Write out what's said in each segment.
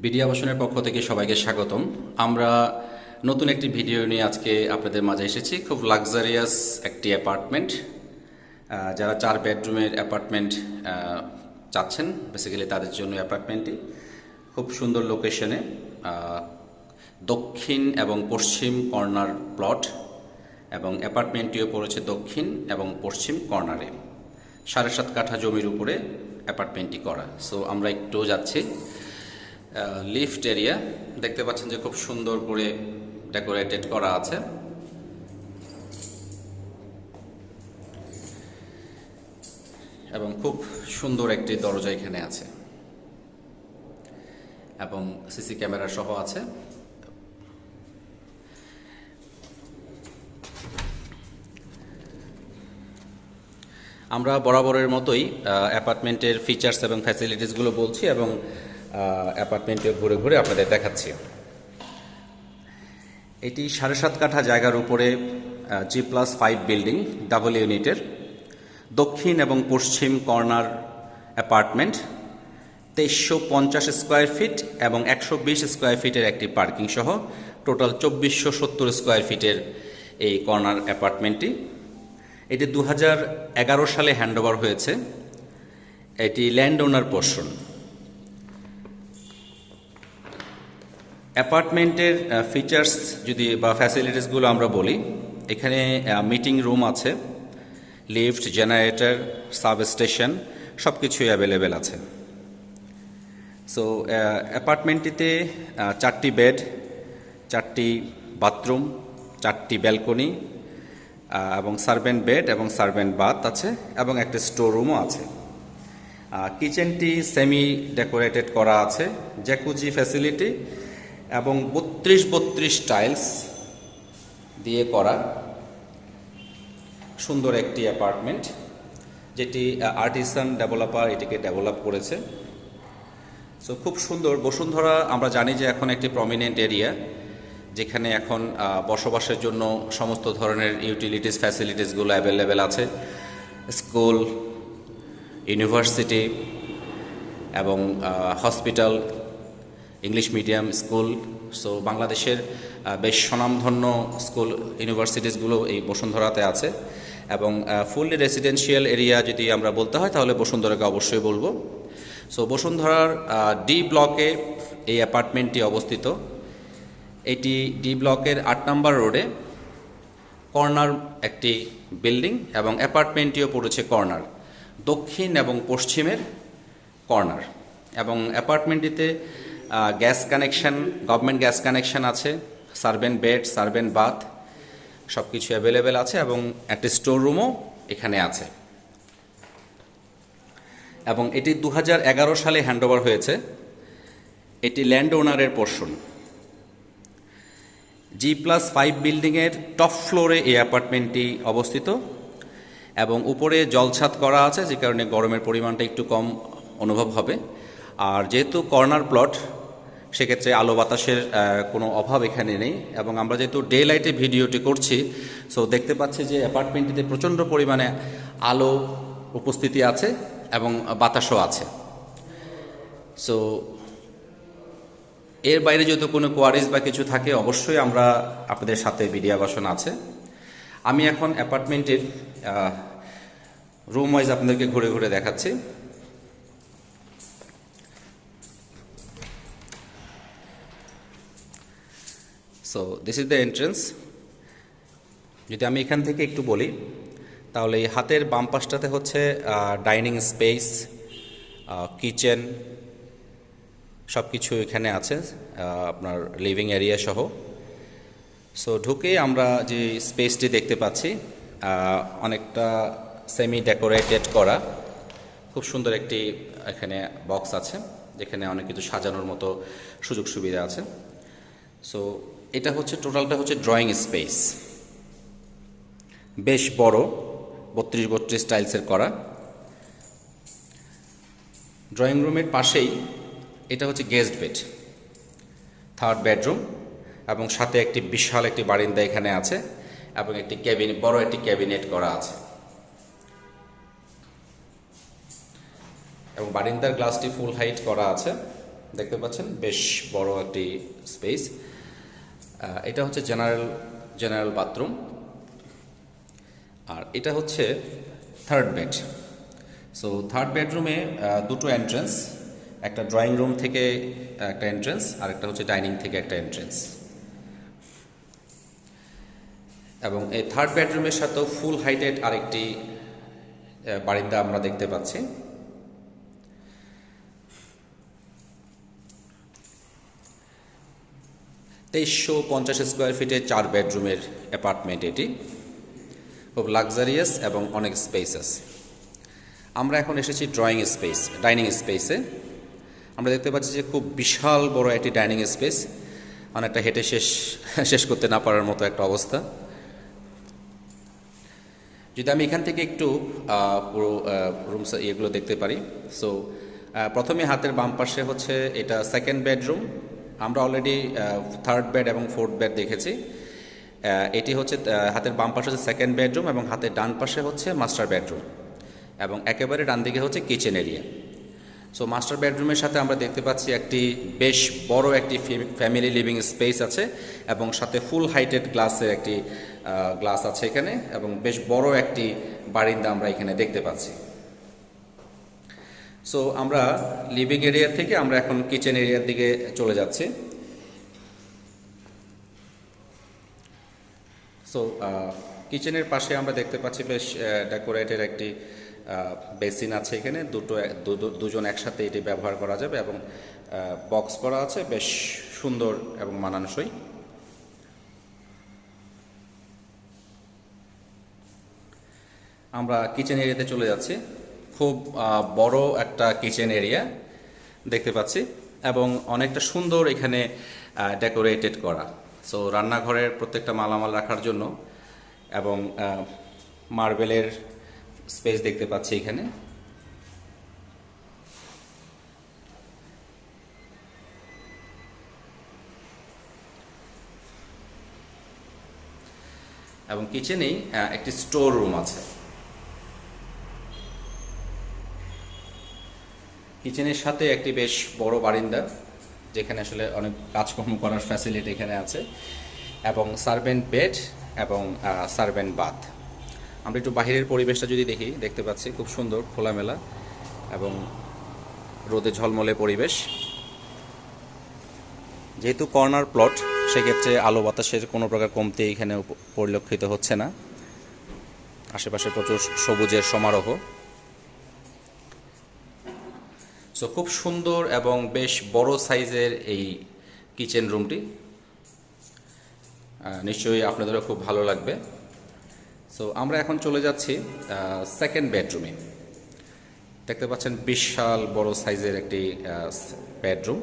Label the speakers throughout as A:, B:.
A: BD আবাসনের পক্ষ থেকে সবাইকে স্বাগতম। আমরা নতুন একটি ভিডিও নিয়ে আজকে আপনাদের মাঝে এসেছি। খুব লাক্সারিয়াস একটি অ্যাপার্টমেন্ট, যারা 4 বেডরুমের অ্যাপার্টমেন্ট চাচ্ছেন বেসিক্যালি তাদের জন্য অ্যাপার্টমেন্টটি খুব সুন্দর লোকেশনে, দক্ষিণ এবং পশ্চিম কর্নার প্লট, এবং অ্যাপার্টমেন্টটিও পড়েছে দক্ষিণ এবং পশ্চিম কর্নারে। 7.5 কাঠা জমির উপরে অ্যাপার্টমেন্টটি করা। সো আমরা একটু যাচ্ছি। লিফট এরিয়া দেখতে পাচ্ছেন যে খুব সুন্দর করে ডেকোরেটেড করা আছে, এবং খুব সুন্দর একটি দরজা এখানে আছে, এবং সিসি ক্যামেরা সহ আছে। আমরা বরাবরের মতোই অ্যাপার্টমেন্টের ফিচার্স এবং ফ্যাসিলিটিসগুলো বলছি, এবং অ্যাপার্টমেন্টে ঘুরে ঘুরে আপনাদের দেখাচ্ছি। এটি 7.5 কাঠা জায়গার উপরে G+5 বিল্ডিং, ডাবল ইউনিটের, দক্ষিণ এবং পশ্চিম কর্নার অ্যাপার্টমেন্ট, 2350 স্কোয়ার ফিট এবং 120 স্কোয়ার ফিটের একটি পার্কিং সহ টোটাল 2470 স্কোয়ার ফিটের এই কর্নার অ্যাপার্টমেন্টটি। এটি 2011 সালে হ্যান্ডওভার হয়েছে। এটি ল্যান্ড ওনার পোর্শন। অ্যাপার্টমেন্টের ফিচার্স যদি বা ফ্যাসিলিটিসগুলো আমরা বলি, এখানে মিটিং রুম আছে, লিফট, জেনারেটর, সাবস্টেশন সব কিছুই অ্যাভেলেবেল আছে। সো অ্যাপার্টমেন্টটিতে 4টি বেড, 4টি বাথরুম, 4টি ব্যালকনি, এবং সার্ভেন্ট বেড এবং সার্ভেন্ট বাথ আছে, এবং একটা স্টোর রুমও আছে। কিচেনটি সেমি ডেকোরেটেড করা আছে, জ্যাকুজি ফ্যাসিলিটি এবং 32 টাইলস দিয়ে করা সুন্দর একটি অ্যাপার্টমেন্ট, যেটি আর্টিসান ডেভেলপার এটিকে ডেভেলপ করেছে। সো খুব সুন্দর। বসুন্ধরা আমরা জানি যে এখন একটি প্রমিনেন্ট এরিয়া, যেখানে এখন বসবাসের জন্য সমস্ত ধরনের ইউটিলিটিস ফ্যাসিলিটিসগুলো অ্যাভেলেবেল আছে। স্কুল, ইউনিভার্সিটি এবং hospital, English medium school. So বাংলাদেশের বেশ স্বনামধন্য স্কুল ইউনিভার্সিটিসগুলো এই বসুন্ধরাতে আছে, এবং ফুললি রেসিডেন্সিয়াল এরিয়া যদি আমরা বলতে হয় তাহলে বসুন্ধরাকে অবশ্যই বলবো। সো বসুন্ধরার ডি ব্লকে এই অ্যাপার্টমেন্টটি অবস্থিত। এটি ডি ব্লকের 8 নম্বর রোডে কর্নার একটি বিল্ডিং, এবং অ্যাপার্টমেন্টটিও পড়েছে কর্নার, দক্ষিণ এবং পশ্চিমের কর্নার। এবং অ্যাপার্টমেন্টটিতে gas connection, government gas connection আছে, সার্ভেন্ট বেড, সার্ভেন্ট বাথ সব কিছু অ্যাভেলেবেল আছে, এবং একটি স্টোর রুমও এখানে আছে। এবং এটি 2011 সালে হ্যান্ডওভার হয়েছে। এটি ল্যান্ড ওনারের পোর্শন। G+5 বিল্ডিংয়ের টপ ফ্লোরে এই অ্যাপার্টমেন্টটি অবস্থিত, এবং উপরে জলছাদ করা আছে, যে কারণে গরমের পরিমাণটা একটু কম অনুভব হবে। আর যেহেতু কর্নার প্লট, সেক্ষেত্রে আলো বাতাসের কোনো অভাব এখানে নেই। এবং আমরা যেহেতু ডে লাইটে ভিডিওটি করছি, সো দেখতে পাচ্ছি যে অ্যাপার্টমেন্টটিতে প্রচণ্ড পরিমাণে আলো উপস্থিতি আছে এবং বাতাসও আছে। সো এর বাইরে যদি কোনো কোয়ারিজ বা কিছু থাকে, অবশ্যই আমরা আপনাদের সাথে বিডি আবাসন আছে। আমি এখন অ্যাপার্টমেন্টের রুম ওয়াইজ আপনাদেরকে ঘুরে ঘুরে দেখাচ্ছি। So this is the entrance. যদি আমি এখান থেকে একটু বলি, তাহলে এই হাতের বাম পাশটাতে হচ্ছে ডাইনিং স্পেস, কিচেন সব কিছু এখানে আছে, আপনার লিভিং এরিয়া সহ। সো ঢুকে আমরা যে স্পেসটি দেখতে পাচ্ছি, অনেকটা সেমি ডেকোরেটেড করা, খুব সুন্দর একটি এখানে বক্স আছে, যেখানে অনেক কিছু সাজানোর মতো সুযোগ সুবিধা আছে। সো এটা হচ্ছে টোটালটা হচ্ছে ড্রয়িং স্পেস, বেশ বড়, 32 টাইলসের করা। ড্রয়িং রুমের পাশেই এটা হচ্ছে গেস্ট বেড, 3rd বেডরুম, এবং সাথে একটি বিশাল একটি বারান্দা এখানে আছে, এবং একটি ক্যাবিনেট, বড় একটি ক্যাবিনেট করা আছে। এবং বারিন্দার গ্লাসটি ফুল হাইট করা আছে, দেখতে পাচ্ছেন বেশ বড় একটি স্পেস। এটা হচ্ছে জেনারেল বাথরুম, আর এটা হচ্ছে থার্ড বেড। সো থার্ড বেডরুমে দুটো এন্ট্রেন্স, একটা ড্রয়িং রুম থেকে একটা এন্ট্রেন্স, আর একটা হচ্ছে ডাইনিং থেকে একটা এন্ট্রেন্স। এবং এই থার্ড বেডরুমের সাথেও ফুল হাইটেড আরেকটি বারান্দা আমরা দেখতে পাচ্ছি। 2350 স্কোয়ার ফিটের 4 বেডরুমের অ্যাপার্টমেন্ট এটি, খুব লাক্সারিয়াস এবং অনেক স্পেসাস। আমরা এখন এসেছি ডাইনিং স্পেসে। আমরা দেখতে পাচ্ছি যে খুব বিশাল বড় একটি ডাইনিং স্পেস, অনেকটা হেঁটে শেষ করতে না পারার মতো একটা অবস্থা। যদি আমি এখান থেকে একটু পুরো রুমস এগুলো দেখতে পারি। সো প্রথমে হাতের বাম পাশে হচ্ছে এটা সেকেন্ড বেডরুম। আমরা অলরেডি থার্ড বেড এবং ফোর্থ বেড দেখেছি। এটি হচ্ছে হাতের বাম পাশে হচ্ছে সেকেন্ড বেডরুম এবং হাতের ডান পাশে হচ্ছে মাস্টার বেডরুম, এবং একেবারে ডান দিকে হচ্ছে কিচেন এরিয়া। সো মাস্টার বেডরুমের সাথে আমরা দেখতে পাচ্ছি একটি বেশ বড় একটি ফ্যামিলি লিভিং স্পেস আছে, এবং সাথে ফুল হাইটেড গ্লাসের একটি গ্লাস আছে এখানে, এবং বেশ বড় একটি বারান্দা আমরা এখানে দেখতে পাচ্ছি। সো আমরা লিভিং এরিয়া থেকে আমরা এখন কিচেন এরিয়ার দিকে চলে যাচ্ছি। সো কিচেনের পাশে আমরা দেখতে পাচ্ছি বেশ ডেকোরেটেড একটি বেসিন আছে এখানে, দুজন একসাথে এটি ব্যবহার করা যাবে, এবং বক্স করা আছে, বেশ সুন্দর এবং মানানসই। আমরা কিচেন এরিয়াতে চলে যাচ্ছি। খুব বড় একটা কিচেন এরিয়া দেখতে পাচ্ছি, এবং অনেকটা সুন্দর এখানে ডেকোরেটেড করা। সো রান্নাঘরের প্রত্যেকটা মালামাল রাখার জন্য, এবং মার্বেলের স্পেস দেখতে পাচ্ছি এখানে। এবং কিচেনেই একটি স্টোর রুম আছে। কিচেনের সাথে একটি বেশ বড় বারান্দা, যেখানে আসলে অনেক কাজকর্ম করার ফ্যাসিলিটি এখানে আছে, এবং সার্ভেন্ট বেড এবং সার্ভেন্ট বাথ। আমরা একটু বাহিরের পরিবেশটা যদি দেখতে পাচ্ছি খুব সুন্দর খোলামেলা এবং রোদে ঝলমলে পরিবেশ। যেহেতু কর্নার প্লট, সেক্ষেত্রে আলো বাতাসের কোনো প্রকার কমতি এখানে পরিলক্ষিত হচ্ছে না। আশেপাশে প্রচুর সবুজের সমারোহ। সো খুব সুন্দর এবং বেশ বড় সাইজের এই কিচেন রুমটি, নিশ্চয়ই আপনাদেরও খুব ভালো লাগবে। সো আমরা এখন চলে যাচ্ছি সেকেন্ড বেডরুমে। দেখতে পাচ্ছেন বিশাল বড় সাইজের একটি বেডরুম,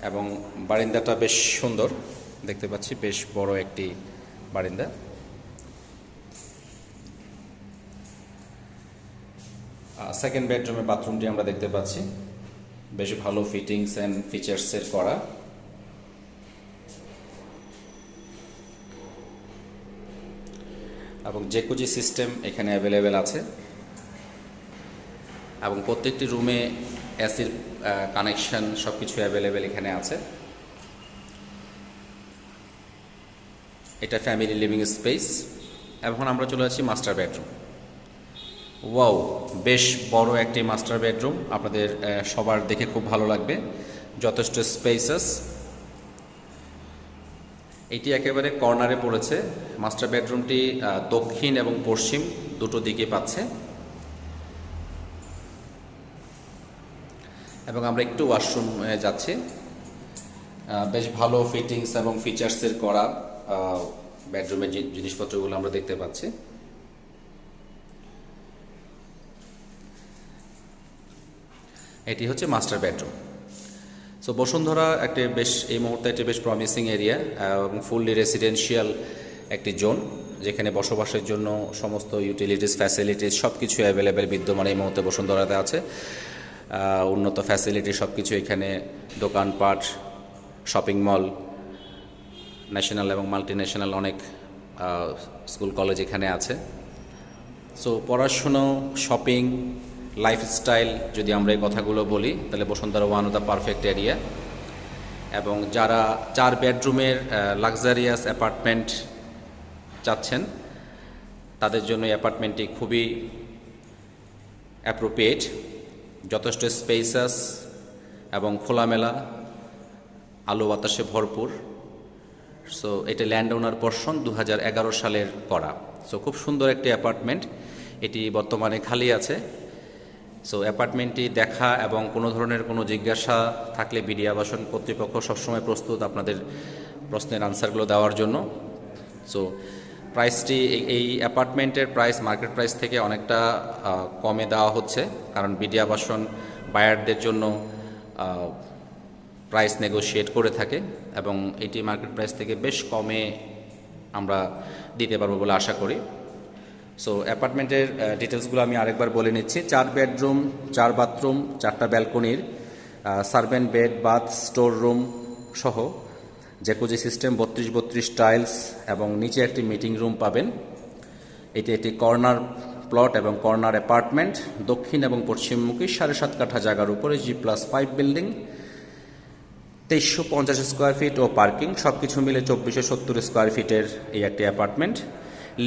A: এবং বারান্দাটা বেশ সুন্দর দেখতে পাচ্ছি, বেশ বড় একটি বারান্দা। সেকেন্ড বেডরুমের বাথরুমটি আমরা দেখতে পাচ্ছি, বেশ ভালো ফিটিংস অ্যান্ড ফিচার্সের করা। এবং জেকুজি সিস্টেম এখানে অ্যাভেলেবেল আছে, এবং প্রত্যেকটি রুমে এসির কানেকশন সব কিছু অ্যাভেলেবেল এখানে আছে। এটা ফ্যামিলি লিভিং স্পেস। এখন আমরা চলে যাচ্ছি মাস্টার বেডরুম। ওয়াও, বেশ বড় একটি মাস্টার বেডরুম, আপনাদের সবার দেখে খুব ভালো লাগবে, যথেষ্ট স্পেসাস। এটি একেবারে কর্নারে পড়েছে। মাস্টার বেডরুমটি দক্ষিণ এবং পশ্চিম দুটো দিকে পাচ্ছে, এবং আমরা একটু ওয়াশরুমে যাচ্ছি। বেশ ভালো ফিটিংস এবং ফিচার্সের করা বেডরুমের জিনিসপত্রগুলো আমরা দেখতে পাচ্ছি। এটি হচ্ছে মাস্টার বেডরুম। সো বসুন্ধরা এই মুহূর্তে একটি বেশ প্রমিসিং এরিয়া, এবং ফুললি রেসিডেন্সিয়াল একটি জোন, যেখানে বসবাসের জন্য সমস্ত ইউটিলিটিস ফ্যাসিলিটিস সব কিছু অ্যাভেলেবেল বিদ্যমান এই মুহূর্তে বসুন্ধরাতে আছে। উন্নত ফ্যাসিলিটি সব কিছু এখানে, দোকানপাট, শপিং মল, ন্যাশনাল এবং মাল্টি ন্যাশনাল অনেক স্কুল কলেজ এখানে আছে। সো পড়াশুনো, শপিং, লাইফস্টাইল যদি আমরা এই কথাগুলো বলি তাহলে Bashundhara one of the perfect area. এবং যারা 4 বেডরুমের লাক্সারিয়াস অ্যাপার্টমেন্ট চাচ্ছেন তাদের জন্য এই অ্যাপার্টমেন্টটি খুবই অ্যাপ্রোপ্রিয়েট, যথেষ্ট স্পেসাস এবং খোলামেলা, আলো বাতাসে ভরপুর। সো এটা ল্যান্ড ওনার পোর্শন 2011 সালের করা। সো খুব সুন্দর একটি অ্যাপার্টমেন্ট, এটি বর্তমানে খালি আছে। সো অ্যাপার্টমেন্টটি দেখা এবং কোনো ধরনের কোনো জিজ্ঞাসা থাকলে বিডি আবাসন কর্তৃপক্ষ সবসময় প্রস্তুত আপনাদের প্রশ্নের আনসারগুলো দেওয়ার জন্য। সো প্রাইসটি, এই অ্যাপার্টমেন্টের প্রাইস মার্কেট প্রাইস থেকে অনেকটা কমে দেওয়া হচ্ছে, কারণ বিডি আবাসন বায়ারদের জন্য প্রাইস নেগোশিয়েট করে থাকে এবং এটি মার্কেট প্রাইস থেকে বেশ কমে আমরা দিতে পারবো বলে আশা করি। সো অ্যাপার্টমেন্টের ডিটেলসগুলো আমি আরেকবার বলে নিচ্ছি। 4 বেডরুম, 4 বাথরুম, 4টা ব্যালকনির, servant bed, bath, store room সহ জ্যাকুজি সিস্টেম, 32 টাইলস এবং নিচে একটি মিটিং রুম পাবেন। এটি একটি কর্নার প্লট এবং কর্নার অ্যাপার্টমেন্ট, দক্ষিণ এবং পশ্চিমমুখী 7.5 কাঠা জায়গার উপরে G+5 বিল্ডিং, 2350 স্কোয়ার ফিট ও পার্কিং, সব কিছু মিলে 2470 স্কোয়ার ফিটের এই একটি অ্যাপার্টমেন্ট।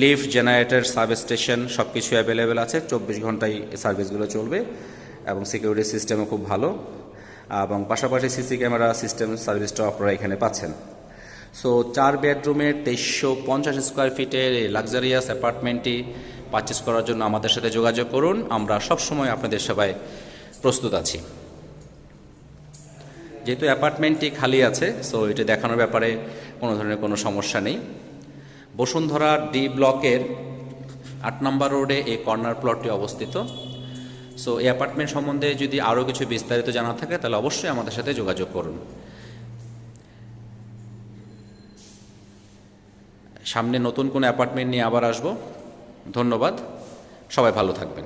A: লিফট, জেনারেটর, সাবস্টেশন সব কিছু অ্যাভেলেবেল আছে, 24 ঘন্টায় সার্ভিসগুলো চলবে এবং সিকিউরিটি সিস্টেমও খুব ভালো এবং পাশাপাশি সিসি ক্যামেরা সিস্টেম সার্ভিসটাও আপনারা এখানে পাচ্ছেন। সো 4 বেডরুমের 2350 স্কোয়ার ফিটের এই লাক্সারিয়াস অ্যাপার্টমেন্টটি পারচেস করার জন্য আমাদের সাথে যোগাযোগ করুন। আমরা সবসময় আপনাদের সেবায় প্রস্তুত আছি। যেহেতু অ্যাপার্টমেন্টটি খালি আছে, সো এটি দেখানোর ব্যাপারে কোনো ধরনের কোনো সমস্যা নেই। বসুন্ধরা ডি ব্লকের 8 নম্বর রোডে এই কর্নার প্লটটি অবস্থিত। সো এই অ্যাপার্টমেন্ট সম্বন্ধে যদি আরও কিছু বিস্তারিত জানা থাকে তাহলে অবশ্যই আমাদের সাথে যোগাযোগ করুন। সামনে নতুন কোনো অ্যাপার্টমেন্ট নিয়ে আবার আসব। ধন্যবাদ, সবাই ভালো থাকবেন।